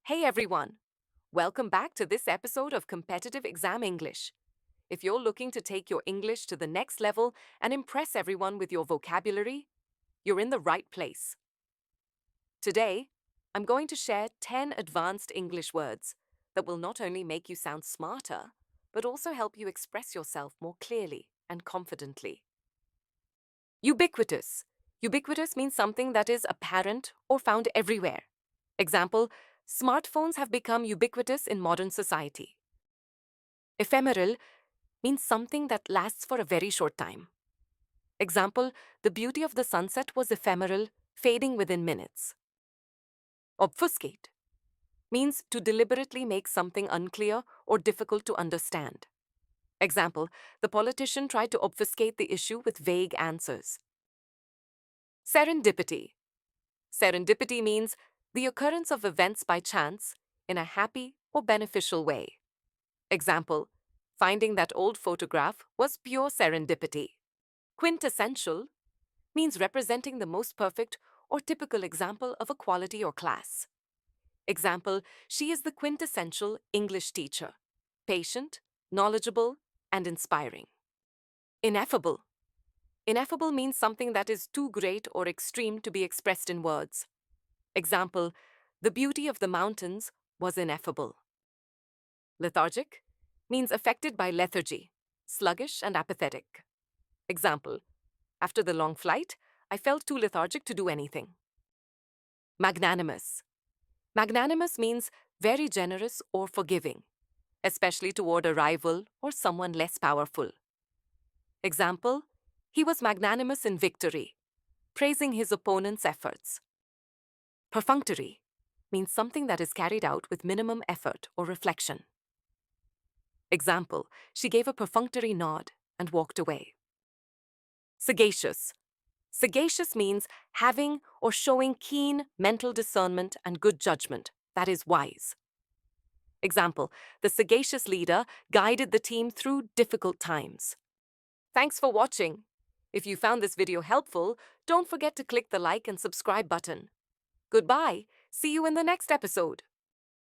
Hey everyone! Welcome back to this episode of Competitive Exam English. If you're looking to take your English to the next level and impress everyone with your vocabulary, you're in the right place. Today, I'm going to share 10 advanced English words that will not only make you sound smarter, but also help you express yourself more clearly and confidently. Ubiquitous. Ubiquitous means something that is apparent or found everywhere. Example, smartphones have become ubiquitous in modern society. Ephemeral means something that lasts for a very short time. Example, the beauty of the sunset was ephemeral, fading within minutes. Obfuscate means to deliberately make something unclear or difficult to understand. Example, the politician tried to obfuscate the issue with vague answers. Serendipity. Serendipity means the occurrence of events by chance in a happy or beneficial way. Example, finding that old photograph was pure serendipity. Quintessential means representing the most perfect or typical example of a quality or class. Example, she is the quintessential English teacher, patient, knowledgeable, and inspiring. Ineffable. Ineffable means something that is too great or extreme to be expressed in words. Example, the beauty of the mountains was ineffable. Lethargic means affected by lethargy, sluggish and apathetic. Example, after the long flight, I felt too lethargic to do anything. Magnanimous. Magnanimous means very generous or forgiving, especially toward a rival or someone less powerful. Example, he was magnanimous in victory, praising his opponent's efforts. Perfunctory means something that is carried out with minimum effort or reflection. Example, she gave a perfunctory nod and walked away. Sagacious. Sagacious means having or showing keen mental discernment and good judgment, that is wise. Example, the sagacious leader guided the team through difficult times. Thanks for watching. If you found this video helpful, don't forget to click the like and subscribe button. Goodbye. See you in the next episode.